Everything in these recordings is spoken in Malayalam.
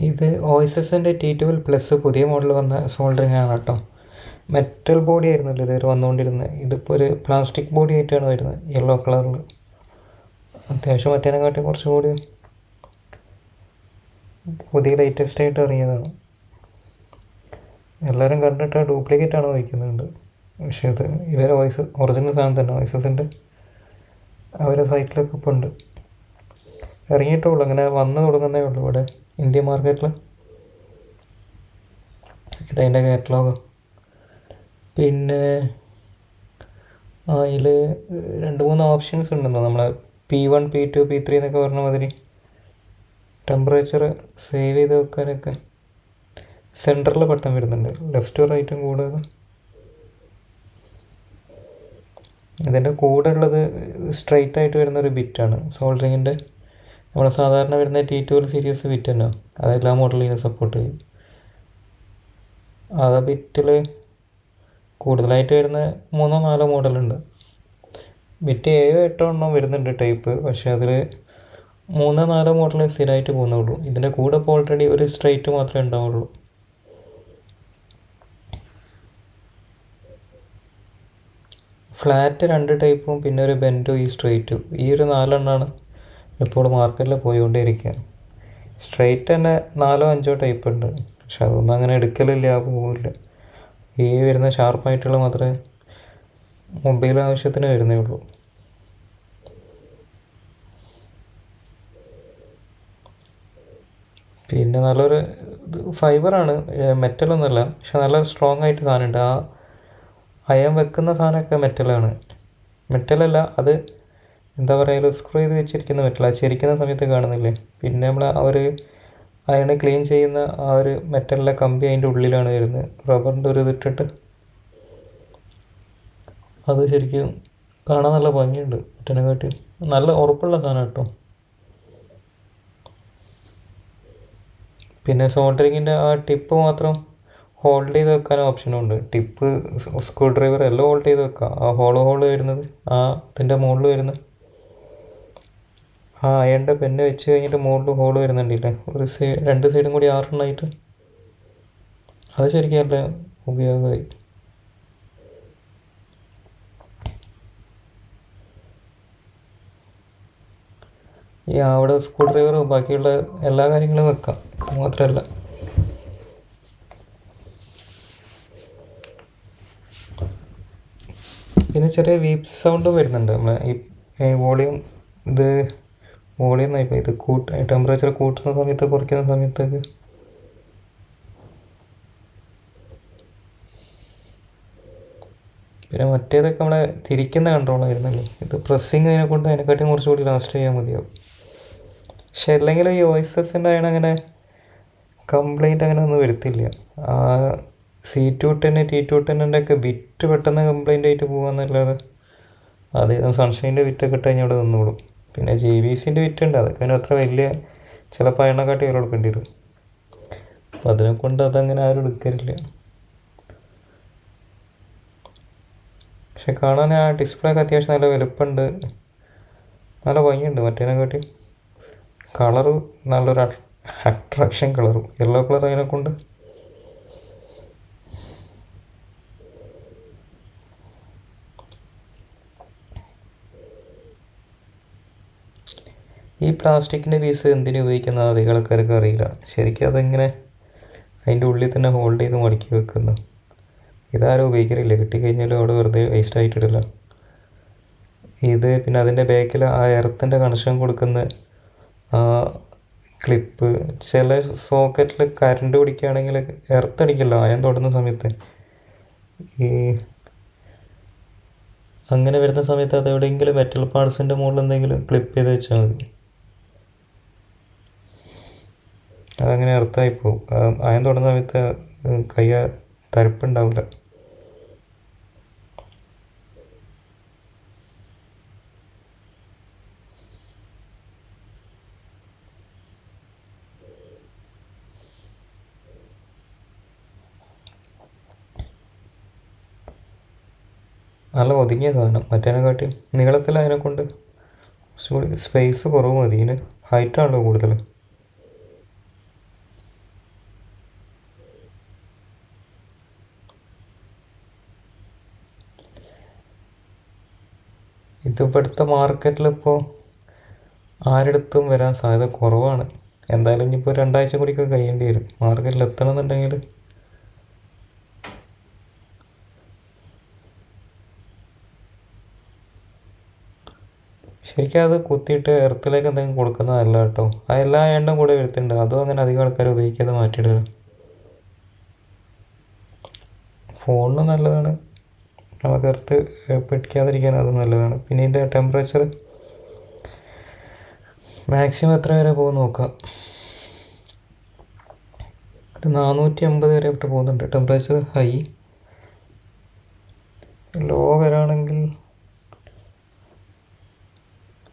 ഇത് OSSൻ്റെ T12+ പുതിയ മോഡൽ വന്ന സോൾഡറിങ് ആണ് കേട്ടോ. മെറ്റൽ ബോഡി ആയിരുന്നല്ലോ ഇതുവരെ വന്നുകൊണ്ടിരുന്നത്. ഇതിപ്പോൾ ഒരു പ്ലാസ്റ്റിക് ബോഡി ആയിട്ടാണ് വരുന്നത്, യെല്ലോ കളറിൽ. അത്യാവശ്യം മറ്റേനെക്കാട്ടി കുറച്ചുകൂടി പുതിയ ലേറ്റസ്റ്റ് ആയിട്ട് ഇറങ്ങിയതാണ്. എല്ലാവരും കണ്ടിട്ട് ഡ്യൂപ്ലിക്കേറ്റ് ആണോ ചോദിക്കുന്നുണ്ട്. പക്ഷേ ഇത് ഇവരെ ഒറിജിനൽ സാധനം തന്നെ OSSൻ്റെ അവരുടെ സൈറ്റിലൊക്കെ ഇപ്പോൾ ഉണ്ട്. ഇറങ്ങിയിട്ടുള്ളൂ, അങ്ങനെ വന്ന് തുടങ്ങുന്നേ ഉള്ളൂ ഇവിടെ ഇന്ത്യൻ മാർക്കറ്റിൽ. ഇതതിൻ്റെ കാറ്റലോഗ്. പിന്നെ അതിൽ 2-3 ഓപ്ഷൻസ് ഉണ്ടെന്നോ, നമ്മളെ P1 P2 P3 എന്നൊക്കെ പറഞ്ഞ മാതിരി ടെമ്പറേച്ചർ സേവ് ചെയ്ത് വെക്കാനൊക്കെ. സെൻറ്ററിൽ ബട്ടൺ വരുന്നുണ്ട്, ലെഫ്റ്റ് റൈറ്റും കൂടാതെ. ഇതിൻ്റെ കൂടെ ഉള്ളത് സ്ട്രൈറ്റ് ആയിട്ട് വരുന്നൊരു ബിറ്റാണ് സോൾഡറിങ്ങിൻ്റെ. നമ്മൾ സാധാരണ വരുന്ന T12 സീരീസ് ബിറ്റ് തന്നെ, അതെല്ലാ മോഡലിനും സപ്പോർട്ട് ചെയ്യും. ആ ബിറ്റിൽ കൂടുതലായിട്ട് വരുന്ന 3-4 മോഡലുണ്ട്. ബിറ്റ് 7-8 എണ്ണം വരുന്നുണ്ട് ടൈപ്പ്. പക്ഷേ അതിൽ 3-4 മോഡൽ സ്ഥിരമായിട്ട് പോകുന്നുള്ളൂ. ഇതിൻ്റെ കൂടെ ഇപ്പോൾ ഓൾറെഡി ഒരു സ്ട്രൈറ്റ് മാത്രമേ ഉണ്ടാവുള്ളൂ. ഫ്ലാറ്റ് 2 ടൈപ്പും പിന്നെ ഒരു ബെൻഡും ഈ സ്ട്രെയിറ്റും, ഈ ഒരു 4 എണ്ണമാണ് ഇപ്പോൾ മാർക്കറ്റിൽ പോയിക്കൊണ്ടിരിക്കുക. സ്ട്രെയിറ്റ് തന്നെ 4-5 ടൈപ്പ് ഉണ്ട്, പക്ഷെ അതൊന്നും അങ്ങനെ എടുക്കലില്ല, പോകില്ല. ഈ വരുന്ന ഷാർപ്പായിട്ടുള്ള മാത്രമേ മൊബൈൽ ആവശ്യത്തിന് വരുന്നേ ഉള്ളൂ. പിന്നെ നല്ലൊരു ഫൈബറാണ്, മെറ്റലൊന്നുമല്ല, പക്ഷെ നല്ല സ്ട്രോങ് ആയിട്ട് സാധനമുണ്ട്. ആ അയൺ വെക്കുന്ന സാധനമൊക്കെ മെറ്റലാണ്. മെറ്റലല്ല, അത് എന്താ പറയുക, സ്ക്രൂ ചെയ്ത് വെച്ചിരിക്കുന്ന മെറ്റലാണ്. ചിരിക്കുന്ന സമയത്ത് കാണുന്നില്ലേ. പിന്നെ നമ്മൾ ആ ഒരു അയണ് ക്ലീൻ ചെയ്യുന്ന ആ ഒരു മെറ്റലിലെ കമ്പി അതിൻ്റെ ഉള്ളിലാണ് വരുന്നത്, റബ്ബറിൻ്റെ ഒരു ഇതിട്ടിട്ട്. അത് ശരിക്കും കാണാൻ നല്ല ഭംഗിയുണ്ട്, മറ്റേനെക്കാട്ടി നല്ല ഉറപ്പുള്ള സാധനം കേട്ടോ. പിന്നെ സോൾഡറിങ്ങിൻ്റെ ആ ടിപ്പ് മാത്രം ഹോൾഡ് ചെയ്ത് വെക്കാൻ ഓപ്ഷനുണ്ട്. ടിപ്പ്, സ്ക്രൂ ഡ്രൈവർ എല്ലാം ഹോൾഡ് ചെയ്ത് വെക്കാം. ആ ഹോള് വരുന്നത് ആ ഇതിൻ്റെ മുകളിൽ വരുന്നത്, ആ അയണിൻ്റെ പെന്ന് വെച്ച് കഴിഞ്ഞിട്ട് മുകളിൽ ഹോള് വരുന്നുണ്ടല്ലേ, ഒരു 2 സൈഡും കൂടി 6 എണ്ണമായിട്ട്. അത് ശരിക്കും നല്ല ഉപയോഗമായി. ഈ അവിടെ സ്ക്രൂ ഡ്രൈവറും ബാക്കിയുള്ള എല്ലാ കാര്യങ്ങളും വെക്കാം, മാത്രമല്ല. പിന്നെ ചെറിയ വീപ്പ് സൗണ്ടും വരുന്നുണ്ട്. നമ്മളെ ഈ വോളിയം, ഇത് വോളിയം ഇപ്പോൾ ഇത് ടെമ്പറേച്ചർ കൂട്ടുന്ന സമയത്ത് കുറയ്ക്കുന്ന സമയത്തൊക്കെ. പിന്നെ മറ്റേതൊക്കെ നമ്മളെ തിരിക്കുന്ന കൺട്രോളായിരുന്നല്ലോ. ഇത് പ്രസ്സിങ് അതിനെ കൊണ്ട് അതിനെക്കാട്ടിയും കുറച്ചുകൂടി ലാസ്റ്റ് ചെയ്യാൻ മതിയാവും. പക്ഷെ അല്ലെങ്കിലും ഈ OSSൻ്റെ ആയണ അങ്ങനെ കംപ്ലൈൻറ്റ് അങ്ങനെ ഒന്നും വരുത്തില്ല. ആ C210 T210 ഒക്കെ ബിറ്റ് പെട്ടെന്ന് കംപ്ലൈൻ്റ് ആയിട്ട് പോകാമെന്നല്ലാതെ, അത് സൺഷൈൻ്റെ ബിറ്റൊക്കെ ഇട്ട് കഴിഞ്ഞാൽ അവിടെ നിന്നോളും. പിന്നെ JVCൻ്റെ ബിറ്റ് ഉണ്ട്, അതൊക്കെ അതിന് അത്ര വലിയ, ചിലപ്പോൾ എണ്ണക്കാട്ടി വില കൊടുക്കേണ്ടി വരും. അപ്പം അതിനെ കൊണ്ട് അതങ്ങനെ ആരും എടുക്കലില്ല. പക്ഷെ കാണാൻ ആ ഡിസ്പ്ലേ ഒക്കെ അത്യാവശ്യം നല്ല വലുപ്പമുണ്ട്, നല്ല ഭംഗിയുണ്ട് മറ്റേനെക്കാട്ടി. കളറ് നല്ലൊരു അട്രാക്ഷൻ കളറും, യെല്ലോ കളർ അതിനെ കൊണ്ട്. ഈ പ്ലാസ്റ്റിക്കിൻ്റെ പീസ് എന്തിനു ഉപയോഗിക്കുന്ന അധികൾക്കാർക്ക് അറിയില്ല. ശരിക്കും അതെങ്ങനെ അതിൻ്റെ ഉള്ളിൽ തന്നെ ഹോൾഡ് ചെയ്ത് മടക്കി വെക്കുന്നു. ഇതാരും ഉപയോഗിക്കലില്ല, കിട്ടിക്കഴിഞ്ഞാലും അവിടെ വെറുതെ വേസ്റ്റ് ആയിട്ടിടില്ല. ഇത് പിന്നെ അതിൻ്റെ ബാക്കിൽ ആ എർത്തിൻ്റെ കണക്ഷൻ കൊടുക്കുന്ന ക്ലിപ്പ്, ചില സോക്കറ്റിൽ കറണ്ട് പിടിക്കുകയാണെങ്കിൽ എർത്ത് അടിക്കില്ല അയൺ തൊടുന്ന സമയത്ത്. ഈ അങ്ങനെ വരുന്ന സമയത്ത് അത് എവിടെയെങ്കിലും മെറ്റൽ പാർട്സിൻ്റെ മുകളിൽ എന്തെങ്കിലും ക്ലിപ്പ് ചെയ്ത് വെച്ചാൽ മതി, അതങ്ങനെ എർത്തായി പോകും. അയൺ തൊടുന്ന സമയത്ത് കൈ തരപ്പുണ്ടാവില്ല. നല്ല ഒതുങ്ങിയ സാധനം, മറ്റേനെക്കാട്ടി നീളത്തിൽ അതിനെക്കൊണ്ട് കുറച്ചുകൂടി സ്പേസ് കുറവ് മതി. ഇതിന് ഹൈറ്റാണല്ലോ കൂടുതൽ. ഇത് ഇവിടുത്തെ മാർക്കറ്റിലിപ്പോൾ ആരെടുത്തും വരാൻ സാധ്യത കുറവാണ്. എന്തായാലും ഇനിയിപ്പോൾ 2 ആഴ്ച കൂടിയൊക്കെ കഴിയേണ്ടി വരും മാർക്കറ്റിൽ എത്തണമെന്നുണ്ടെങ്കിൽ. ശരിക്കും അത് കുത്തിയിട്ട് എർത്തിലേക്ക് എന്തെങ്കിലും കൊടുക്കുന്നതല്ല കേട്ടോ. ആ എല്ലാ എണ്ണം കൂടെ വരുത്തുന്നുണ്ട്, അതും അങ്ങനെ അധികം ആൾക്കാർ ഉപയോഗിക്കാതെ മാറ്റിയിടുക. ഫോണിന് നല്ലതാണ്, നമുക്ക് എർത്ത് പിടിക്കാതിരിക്കാൻ അത് നല്ലതാണ്. പിന്നെ ഇതിൻ്റെ ടെമ്പറേച്ചർ മാക്സിമം എത്ര വരെ പോകും നോക്കാം. 450 വരെ ഇട്ട് പോകുന്നുണ്ട് ടെമ്പറേച്ചർ. ഹൈ ലോ വരാണെങ്കിൽ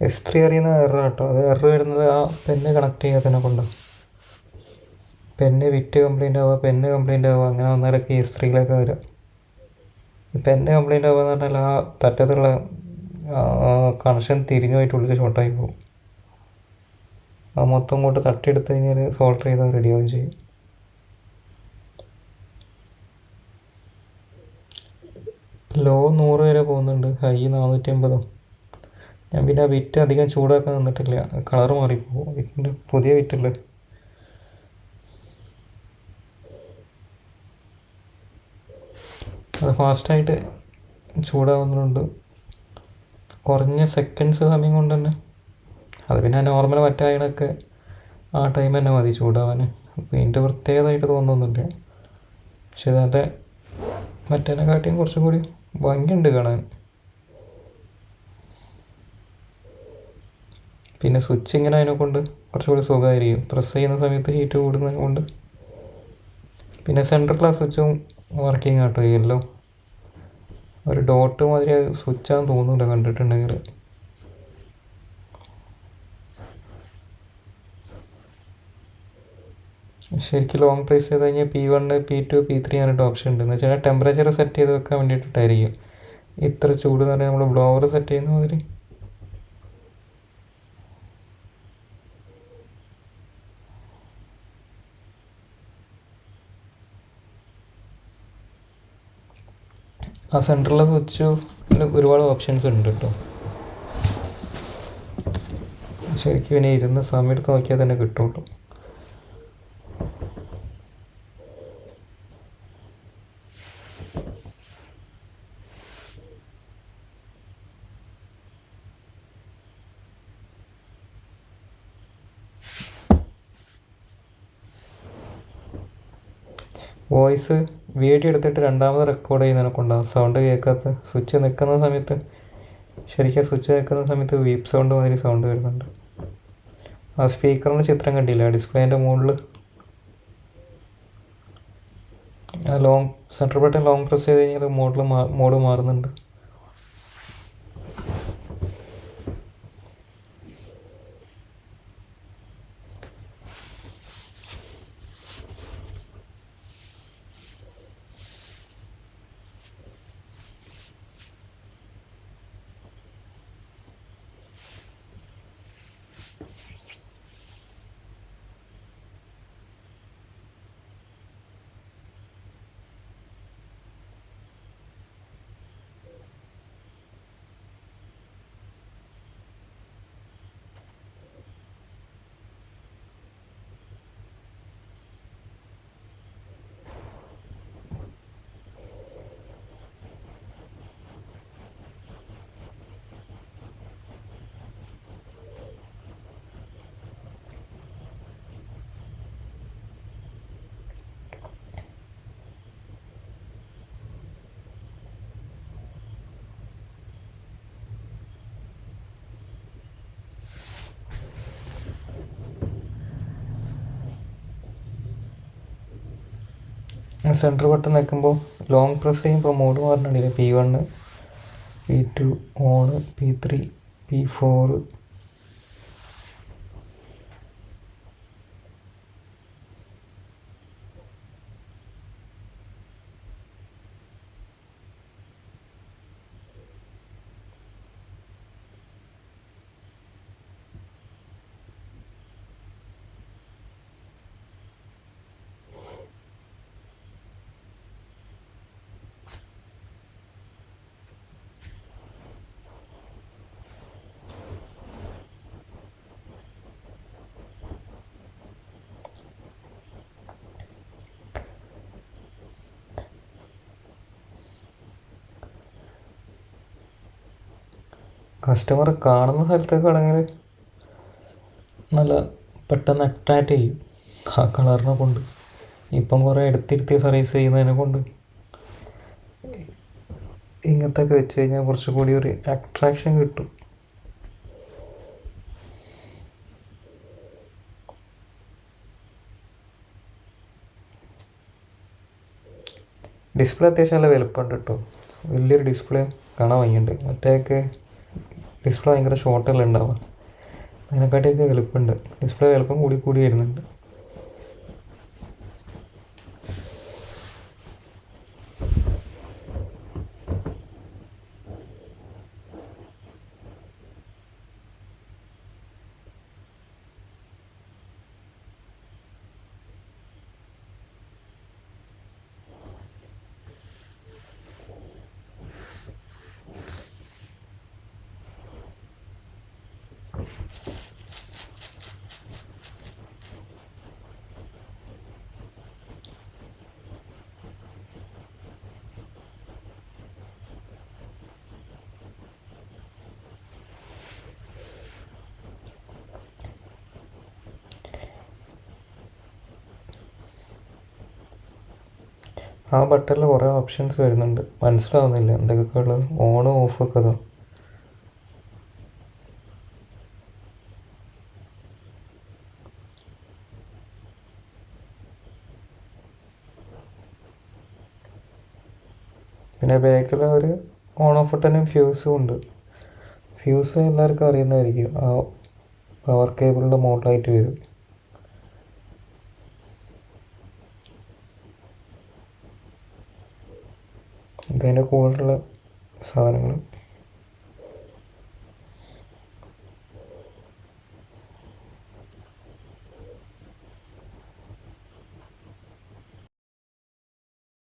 S3 അറിയുന്ന എറർ കേട്ടോ. അത് എറർ വരുന്നത് ആ പെന്ന് കണക്ട് ചെയ്യാത്തതിനെ കൊണ്ടാണ്. പെന്ന് വിറ്റ് കംപ്ലൈൻ്റ് ആവുക, പെന്ന് കംപ്ലൈൻ്റ് ആവുക, അങ്ങനെ വന്നാലൊക്കെ S3യിലൊക്കെ വരാം. പെന്ന് കംപ്ലൈൻ്റ് ആവുക എന്ന് പറഞ്ഞാൽ ആ തറ്റത്തുള്ള കണക്ഷൻ തിരിഞ്ഞു പോയിട്ട് ഉള്ളിൽ ഷോർട്ടായി പോകും. ആ മൊത്തം കൊണ്ട് തട്ടിയെടുത്ത് കഴിഞ്ഞാൽ സോൾഡർ ചെയ്താൽ റെഡിയാവുകയും ചെയ്യും. ലോ 100 വരെ പോകുന്നുണ്ട്, ഹൈ 450. ഞാൻ പിന്നെ ആ വിറ്റ് അധികം ചൂടാക്കാൻ നിന്നിട്ടില്ല, കളർ മാറിപ്പോകും. വിറ്റിൻ്റെ പുതിയ വിറ്റല്ലേ. അത് ഫാസ്റ്റായിട്ട് ചൂടാവുന്നുണ്ട്, കുറഞ്ഞ സെക്കൻഡ്സ് സമയം കൊണ്ട് തന്നെ. അത് പിന്നെ നോർമൽ മറ്റായണൊക്കെ ആ ടൈം തന്നെ മതി ചൂടാവാൻ. അപ്പോൾ ഇതിൻ്റെ പ്രത്യേകതയായിട്ട് തോന്നുന്നില്ല. പക്ഷെ അത് മറ്റേനെക്കാട്ടിയും കുറച്ചും കൂടി ഭംഗിയുണ്ട് കാണാൻ. പിന്നെ സ്വിച്ച് ഇങ്ങനെ അതിനെക്കൊണ്ട് കുറച്ചുകൂടി സുഖമായിരിക്കും, പ്രസ് ചെയ്യുന്ന സമയത്ത് ഹീറ്റ് കൂടുന്നത് കൊണ്ട്. പിന്നെ സെൻട്രൽ ക്ലാസ് സ്വിച്ചും വർക്കിംഗ് ആട്ടോ. യെല്ലോ ഒരു ഡോട്ട് മാതിരി സ്വിച്ചാന്ന് തോന്നുന്നില്ല കണ്ടിട്ടുണ്ടെങ്കിൽ. ശരിക്കും ലോങ് പ്രൈസ് ചെയ്ത് കഴിഞ്ഞാൽ P1, P2, P3 പറഞ്ഞിട്ട് ഓപ്ഷൻ ഉണ്ട്. എന്ന് വെച്ചാൽ ടെമ്പറേച്ചർ സെറ്റ് ചെയ്ത് വെക്കാൻ വേണ്ടിയിട്ടായിരിക്കും ഇത്ര ചൂട് എന്ന് പറഞ്ഞാൽ നമ്മൾ ബ്ലോവർ സെറ്റ് ചെയ്യുന്ന മാതിരി. ആ സെൻട്രലിലെ സ്വിച്ച് ഒരുപാട് ഓപ്ഷൻസ് ഉണ്ട് കേട്ടോ. ശരിക്കും പിന്നെ ഇരുന്ന് സമയത്ത് നോക്കിയാൽ തന്നെ കിട്ടുള്ളൂ. വോയിസ് വീഡിയോ എടുത്തിട്ട് രണ്ടാമത് റെക്കോർഡ് ചെയ്യുന്നതിനെ കൊണ്ടാണ് സൗണ്ട് കേൾക്കാത്ത. സ്വിച്ച് നിൽക്കുന്ന സമയത്ത് ശരിക്കും സ്വിച്ച് നിൽക്കുന്ന സമയത്ത് വീപ്പ് സൗണ്ട് മാതിരി സൗണ്ട് വരുന്നുണ്ട്. ആ സ്പീക്കറിൻ്റെ ചിത്രം കണ്ടില്ല ഡിസ്പ്ലേൻ്റെ മുകളിൽ. ആ സെൻട്രൽ ബട്ടൺ ലോങ് പ്രസ് ചെയ്ത് കഴിഞ്ഞാൽ മോഡ് മാറുന്നുണ്ട്. സെൻറ്റർ ബട്ടൺ നിൽക്കുമ്പോൾ ലോങ് പ്രസ് ചെയ്യുമ്പോൾ മോഡ് മാറണമെന്നില്ല. P1, P2 on, P3, P4. Customer കാണുന്ന സ്ഥലത്തൊക്കെ ആണെങ്കിൽ നല്ല പെട്ടെന്ന് അട്രാക്റ്റ് ചെയ്യും ആ കളറിനെ കൊണ്ട്. ഇപ്പം കുറേ എടുത്തിരുത്തി സർവീസ് ചെയ്യുന്നതിനെ കൊണ്ട് ഇങ്ങനത്തെ ഒക്കെ വെച്ച് കഴിഞ്ഞാൽ കുറച്ചുകൂടി ഒരു അട്രാക്ഷൻ കിട്ടും. ഡിസ്പ്ലേ അത്യാവശ്യം നല്ല വലുപ്പമുണ്ട് കേട്ടോ. വലിയൊരു ഡിസ്പ്ലേ കാണാൻ ഭംഗിയുണ്ട്. മറ്റേയൊക്കെ ഡിസ്പ്ലേ ഭയങ്കര ഷോർട്ടല്ല ഉണ്ടാവുക. അതിനെക്കാട്ടിയൊക്കെ വലുപ്പമുണ്ട്. ഡിസ്പ്ലേ വലുപ്പം കൂടി കൂടി വരുന്നുണ്ട്. ആ ബട്ടണിൽ കുറേ ഓപ്ഷൻസ് വരുന്നുണ്ട്. മനസ്സിലാവുന്നില്ല എന്തൊക്കെയാണ് ഉള്ളത്. ഓണും ഓഫൊക്കെ അതാ. പിന്നെ ബാക്കിൽ ഒരു ഓൺ ഓഫ് ബട്ടനും ഫ്യൂസും ഉണ്ട്. ഫ്യൂസ് എല്ലാവർക്കും അറിയുന്നതായിരിക്കും. ആ പവർ കേബിളിൻ്റെ മോഡലായിട്ട് വരും. ഇതിൻ്റെ കൂടുതലുള്ള സാധനങ്ങൾ